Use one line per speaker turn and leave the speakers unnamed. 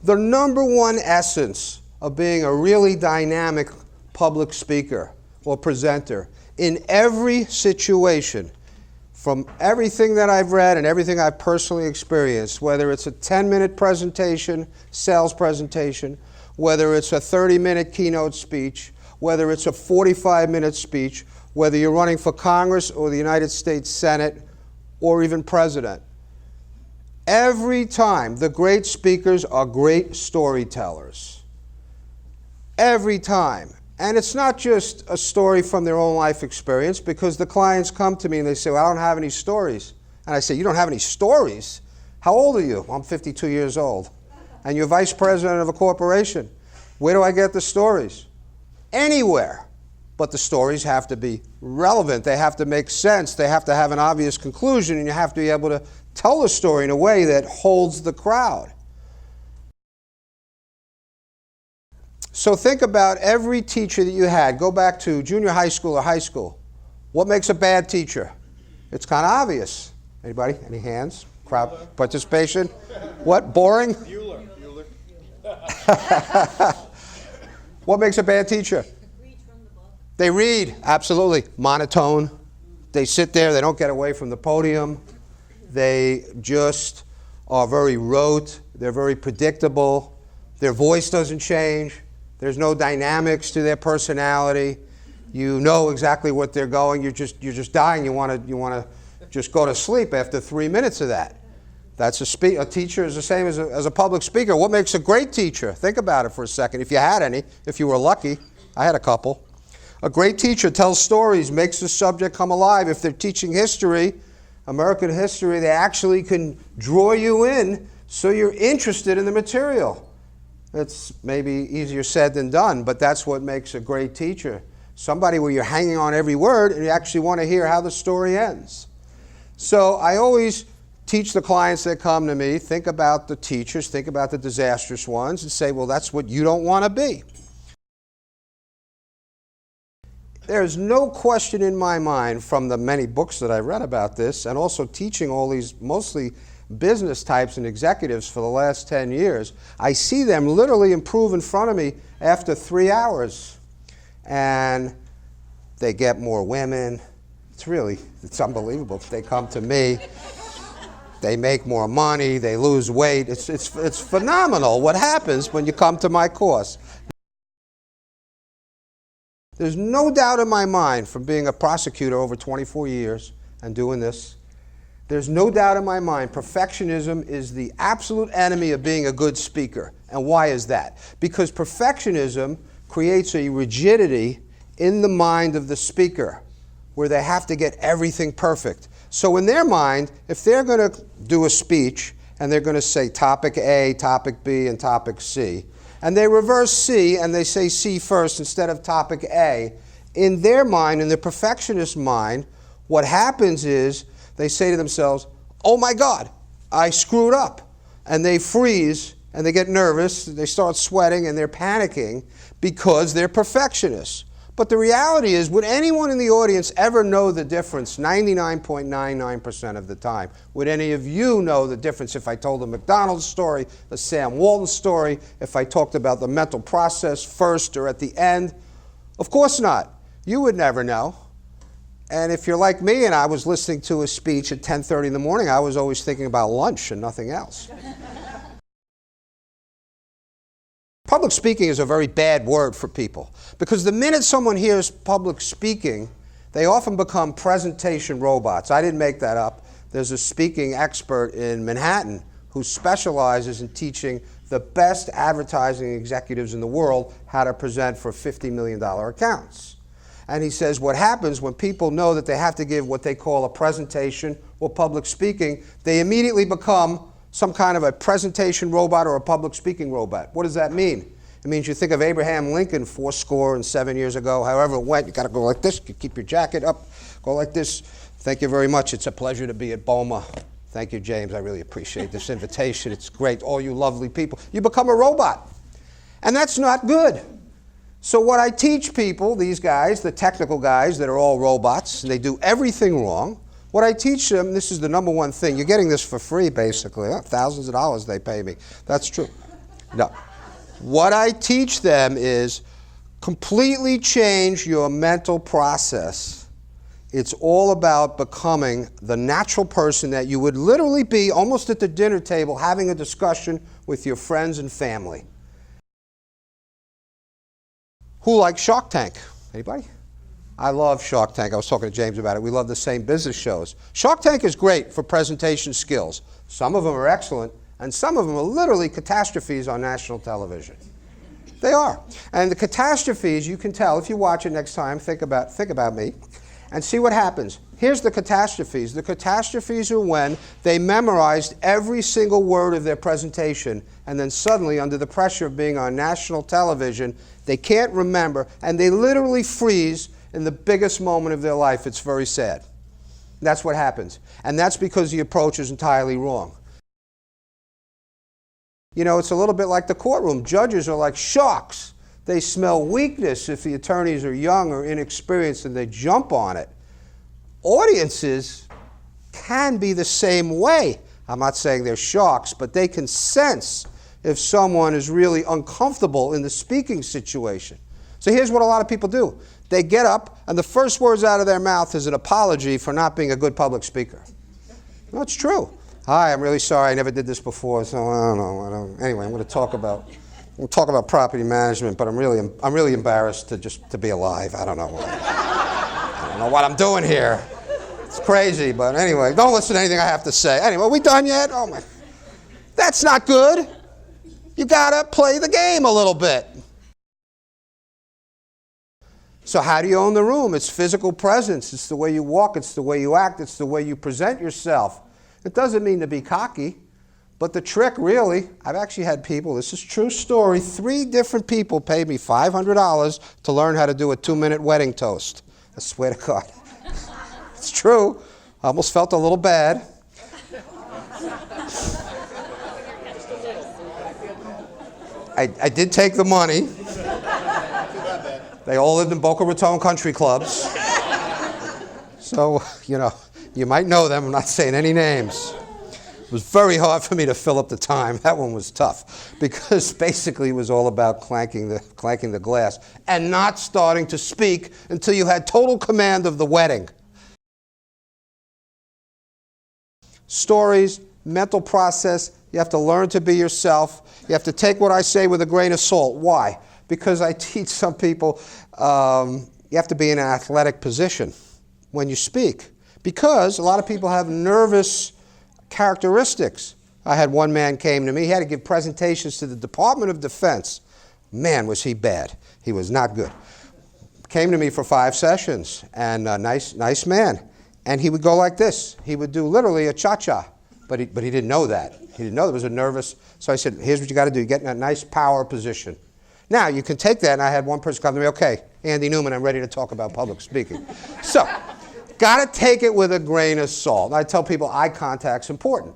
The number one essence of being a really dynamic public speaker or presenter in every situation, from everything that I've read and everything I've personally experienced, whether it's a 10-minute presentation, sales presentation, whether it's a 30-minute keynote speech, whether it's a 45-minute speech, whether you're running for Congress or the United States Senate or even president. Every time, the great speakers are great storytellers. Every time. And it's not just a story from their own life experience, because the clients come to me and they say, well, I don't have any stories. And I say, you don't have any stories? How old are you? Well, I'm 52 years old. And you're vice president of a corporation. Where do I get the stories? Anywhere. But the stories have to be relevant. They have to make sense. They have to have an obvious conclusion, and you have to be able to tell the story in a way that holds the crowd. So think about every teacher that you had. Go back to junior high school or high school. What makes a bad teacher? It's kind of obvious. Anybody? Any hands? Crowd participation? What? Boring? Bueller. What makes a bad teacher? They read, absolutely. Monotone. They sit there, they don't get away from the podium. They just are very rote. They're very predictable. Their voice doesn't change. There's no dynamics to their personality. You know exactly what they're going. You're just dying. You want to just go to sleep after 3 minutes of that. That's a teacher is the same as a public speaker. What makes a great teacher? Think about it for a second. If you had any, if you were lucky. I had a couple. A great teacher tells stories, makes the subject come alive. If they're teaching history, American history, they actually can draw you in so you're interested in the material. It's maybe easier said than done, but that's what makes a great teacher. Somebody where you're hanging on every word and you actually want to hear how the story ends. So I always teach the clients that come to me, think about the teachers, think about the disastrous ones, and say, well, that's what you don't want to be. There's no question in my mind, from the many books that I've read about this, and also teaching all these mostly business types and executives for the last 10 years, I see them literally improve in front of me after 3 hours. And they get more women. It's unbelievable. They come to me. They make more money. They lose weight. It's phenomenal what happens when you come to my course. There's no doubt in my mind, from being a prosecutor over 24 years and doing this, there's no doubt in my mind perfectionism is the absolute enemy of being a good speaker. And why is that? Because perfectionism creates a rigidity in the mind of the speaker where they have to get everything perfect. So in their mind, if they're going to do a speech and they're going to say topic A, topic B, and topic C, and they reverse C and they say C first instead of topic A, in their mind, in the perfectionist mind, what happens is they say to themselves, oh my God, I screwed up. And they freeze and they get nervous, they start sweating and they're panicking because they're perfectionists. But the reality is, would anyone in the audience ever know the difference 99.99% of the time? Would any of you know the difference if I told a McDonald's story, a Sam Walton story, if I talked about the mental process first or at the end? Of course not. You would never know. And if you're like me and I was listening to a speech at 10:30 in the morning, I was always thinking about lunch and nothing else. Public speaking is a very bad word for people, because the minute someone hears public speaking, they often become presentation robots. I didn't make that up. There's a speaking expert in Manhattan who specializes in teaching the best advertising executives in the world how to present for $50 million accounts. And he says what happens when people know that they have to give what they call a presentation or public speaking, they immediately become some kind of a presentation robot or a public speaking robot. What does that mean? It means you think of Abraham Lincoln 7 years ago, however it went, you got to go like this, you keep your jacket up, go like this. Thank you very much. It's a pleasure to be at BOMA. Thank you, James. I really appreciate this invitation. It's great. All you lovely people. You become a robot. And that's not good. So what I teach people, these guys, the technical guys that are all robots, and they do everything wrong, what I teach them, this is the number one thing. You're getting this for free, basically. Thousands of dollars they pay me. That's true. No. What I teach them is completely change your mental process. It's all about becoming the natural person that you would literally be almost at the dinner table having a discussion with your friends and family. Who likes Shark Tank? Anybody? I love Shark Tank. I was talking to James about it. We love the same business shows. Shark Tank is great for presentation skills. Some of them are excellent, and some of them are literally catastrophes on national television. They are. And the catastrophes, you can tell, if you watch it next time, think about me, and see what happens. Here's the catastrophes. The catastrophes are when they memorized every single word of their presentation, and then suddenly, under the pressure of being on national television, they can't remember, and they literally freeze in the biggest moment of their life. It's very sad. That's what happens. And that's because the approach is entirely wrong. You know, it's a little bit like the courtroom. Judges are like sharks. They smell weakness if the attorneys are young or inexperienced and they jump on it. Audiences can be the same way. I'm not saying they're sharks, but they can sense if someone is really uncomfortable in the speaking situation. So here's what a lot of people do. They get up, and the first words out of their mouth is an apology for not being a good public speaker. No, it's true. Hi, I'm really sorry. I never did this before, so I don't know. Anyway, I'm going to talk about property management, but I'm really embarrassed to be alive. I don't know what I'm doing here. It's crazy, but anyway, don't listen to anything I have to say. Anyway, are we done yet? Oh my, that's not good. You gotta play the game a little bit. So how do you own the room? It's physical presence. It's the way you walk. It's the way you act. It's the way you present yourself. It doesn't mean to be cocky, but the trick really, I've actually had people, this is a true story, 3 different people paid me $500 to learn how to do a 2-minute wedding toast. I swear to God. It's true. I almost felt a little bad. I did take the money. They all lived in Boca Raton country clubs. So, you might know them. I'm not saying any names. It was very hard for me to fill up the time. That one was tough because basically it was all about clanking the glass and not starting to speak until you had total command of the wedding. Stories, mental process, you have to learn to be yourself. You have to take what I say with a grain of salt. Why? Because I teach some people you have to be in an athletic position when you speak. Because a lot of people have nervous characteristics. I had one man came to me. He had to give presentations to the Department of Defense. Man, was he bad. He was not good. Came to me for 5 sessions, and a nice man. And he would go like this. He would do literally a cha-cha, but he didn't know that. He didn't know there was a nervous. So I said, here's what you got to do. You get in a nice power position. Now, you can take that, and I had one person come to me, okay, Andy Newman, I'm ready to talk about public speaking. So, got to take it with a grain of salt. I tell people eye contact's important.